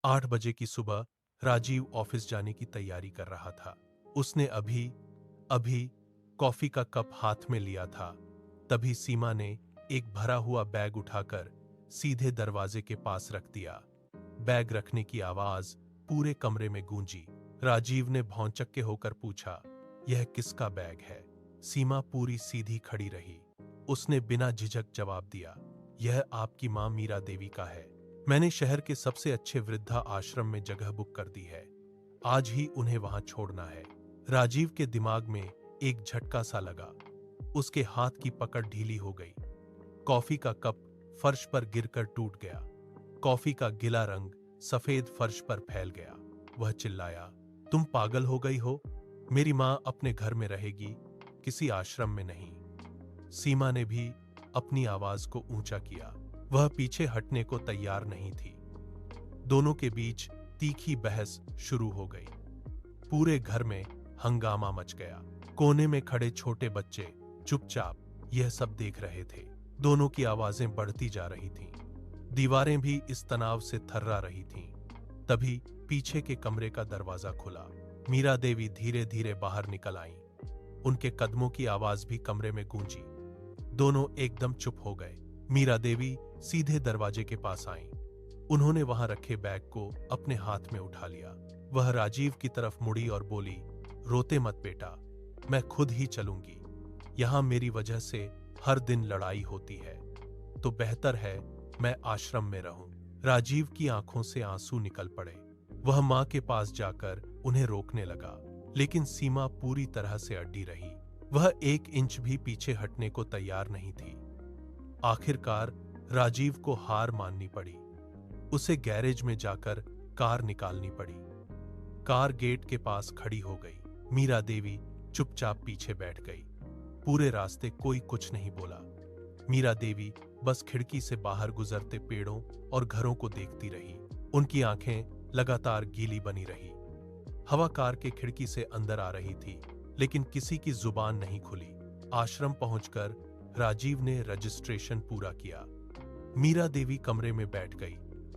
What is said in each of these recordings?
8 बजे की सुबह राजीव ऑफिस जाने की तैयारी कर रहा था। उसने अभी अभी कॉफी का कप हाथ में लिया था, तभी सीमा ने एक भरा हुआ बैग उठाकर सीधे दरवाजे के पास रख दिया। बैग रखने की आवाज पूरे कमरे में गूंजी। राजीव ने भौंचक्के होकर पूछा, यह किसका बैग है? सीमा पूरी सीधी खड़ी रही। उसने बिना झिझक जवाब दिया, यह आपकी मां मीरा देवी का है। मैंने शहर के सबसे अच्छे वृद्धा आश्रम में जगह बुक कर दी है। आज ही उन्हें वहां छोड़ना है। राजीव के दिमाग में एक झटका सा लगा। उसके हाथ की पकड़ ढीली हो गई। कॉफी का कप फर्श पर गिरकर टूट गया। कॉफी का गिला रंग सफेद फर्श पर फैल गया। वह चिल्लाया, तुम पागल हो गई हो? मेरी मां अपने घर में रहेगी, किसी आश्रम में नहीं। सीमा ने भी अपनी आवाज को ऊंचा किया। वह पीछे हटने को तैयार नहीं थी। दोनों के बीच तीखी बहस शुरू हो गई। पूरे घर में हंगामा मच गया। कोने में खड़े छोटे बच्चे चुपचाप यह सब देख रहे थे। दोनों की आवाजें बढ़ती जा रही थीं। दीवारें भी इस तनाव से थर्रा रही थीं। तभी पीछे के कमरे का दरवाजा खुला। मीरा देवी धीरे धीरे बाहर निकल आईं। उनके कदमों की आवाज भी कमरे में गूंजी। दोनों एकदम चुप हो गए। मीरा देवी सीधे दरवाजे के पास आईं। उन्होंने वहां रखे बैग को अपने हाथ में उठा लिया। वह राजीव की तरफ मुड़ी और बोली, रोते मत बेटा, मैं खुद ही चलूंगी। यहां मेरी वजह से हर दिन लड़ाई होती है, तो बेहतर है मैं आश्रम में रहूं। राजीव की आंखों से आंसू निकल पड़े। वह मां के पास जाकर उन्हें रोकने लगा, लेकिन सीमा पूरी तरह से अड़ी रही। वह 1 इंच भी पीछे हटने को तैयार नहीं थी। आखिरकार राजीव को हार माननी पड़ी। उसे गैरेज में जाकर कार निकालनी पड़ी। कार गेट के पास खड़ी हो गई। मीरा देवी चुपचाप पीछे बैठ गई। पूरे रास्ते कोई कुछ नहीं बोला। मीरा देवी बस खिड़की से बाहर गुजरते पेड़ों और घरों को देखती रही। उनकी आंखें लगातार गीली बनी रही। हवा कार के खिड़की से अंदर आ रही थी, लेकिन किसी की जुबान नहीं खुली। आश्रम पहुंचकर राजीव ने रजिस्ट्रेशन पूरा किया। मीरा देवी कमरे में बैठ गई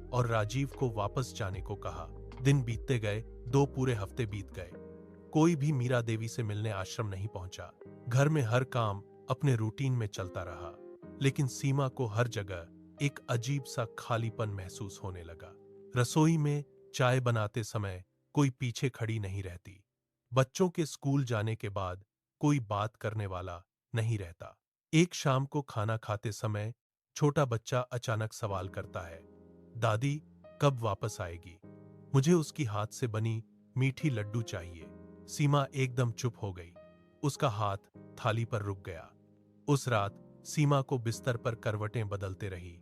और राजीव को वापस जाने को कहा। दिन बीतते गए, 2 पूरे हफ्ते बीत गए। कोई भी मीरा देवी से मिलने आश्रम नहीं पहुंचा। घर में हर काम अपने रूटीन में चलता रहा, लेकिन सीमा को हर जगह एक अजीब सा खालीपन महसूस होने लगा। रसोई में चाय बनाते समय कोई पीछे खड़ी नहीं रहती। बच्चों के स्कूल जाने के बाद कोई बात करने वाला नहीं रहता। एक शाम को खाना खाते समय छोटा बच्चा अचानक सवाल करता है, दादी कब वापस आएगी? मुझे उसकी हाथ से बनी मीठी लड्डू चाहिए। सीमा एकदम चुप हो गई। उसका हाथ थाली पर रुक गया। उस रात सीमा को बिस्तर पर करवटें बदलते रही।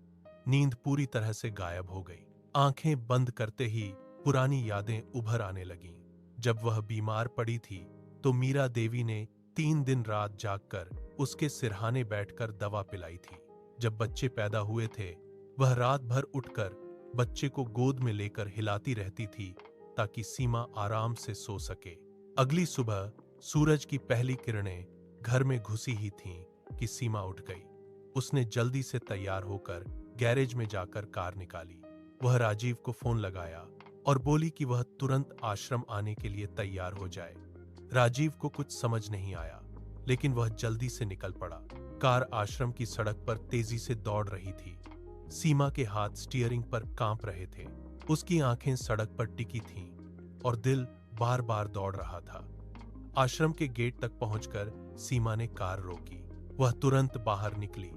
नींद पूरी तरह से गायब हो गई। आंखें बंद करते ही पुरानी यादें उभर आने लगीं। जब वह बीमार पड़ी थी तो मीरा देवी ने 3 दिन रात जागकर उसके सिरहाने बैठकर दवा पिलाई थी। जब बच्चे पैदा हुए थे, वह रात भर उठकर बच्चे को गोद में लेकर हिलाती रहती थी ताकि सीमा आराम से सो सके। अगली सुबह सूरज की पहली किरणें घर में घुसी ही थीं कि सीमा उठ गई। उसने जल्दी से तैयार होकर गैरेज में जाकर कार निकाली। वह राजीव को फोन लगाया और बोली कि वह तुरंत आश्रम आने के लिए तैयार हो जाए। राजीव को कुछ समझ नहीं आया, लेकिन वह जल्दी से निकल पड़ा। कार आश्रम की सड़क पर तेजी से दौड़ रही थी। सीमा के हाथ स्टीयरिंग पर कांप रहे थे। उसकी आंखें सड़क पर टिकी थीं और दिल बार बार दौड़ रहा था। आश्रम के गेट तक पहुंचकर सीमा ने कार रोकी। वह तुरंत बाहर निकली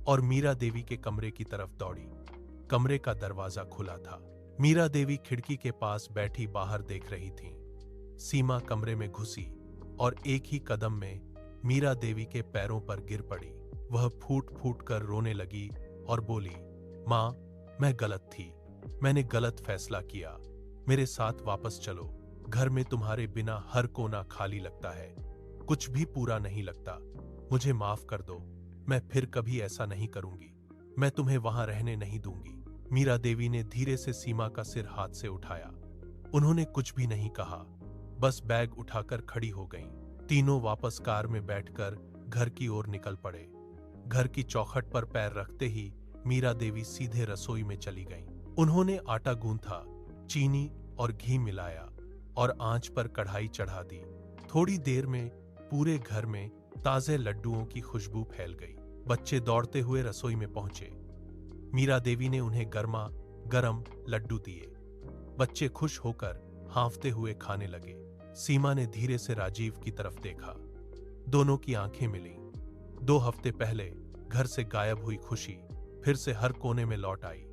और मीरा देवी के कमरे की तरफ दौड़ी। कमरे का दरवाजा खुला था। मीरा देवी खिड़की के पास बैठी बाहर देख रही थीं। सीमा कमरे में घुसी और एक ही कदम में मीरा देवी के पैरों पर गिर पड़ी। वह फूट फूट कर रोने लगी और बोली, मां, मैं गलत थी। मैंने गलत फैसला किया। मेरे साथ वापस चलो। घर में तुम्हारे बिना हर कोना खाली लगता है, कुछ भी पूरा नहीं लगता। मुझे माफ कर दो। मैं फिर कभी ऐसा नहीं करूंगी। मैं तुम्हें वहां रहने नहीं दूंगी। मीरा देवी ने धीरे से सीमा का सिर हाथ से उठाया। उन्होंने कुछ भी नहीं कहा, बस बैग उठाकर खड़ी हो गईं। तीनों वापस कार में बैठकर घर की ओर निकल पड़े। घर की चौखट पर पैर रखते ही मीरा देवी सीधे रसोई में चली गईं। उन्होंने आटा गूंथा, चीनी और घी मिलाया और आंच पर कढ़ाई चढ़ा दी। थोड़ी देर में पूरे घर में ताजे लड्डुओं की खुशबू फैल गई। बच्चे दौड़ते हुए रसोई में पहुंचे। मीरा देवी ने उन्हें गर्मा गर्म लड्डू दिए। बच्चे खुश होकर हांफते हुए खाने लगे। सीमा ने धीरे से राजीव की तरफ देखा। दोनों की आंखें मिलीं। 2 हफ्ते पहले घर से गायब हुई खुशी फिर से हर कोने में लौट आई।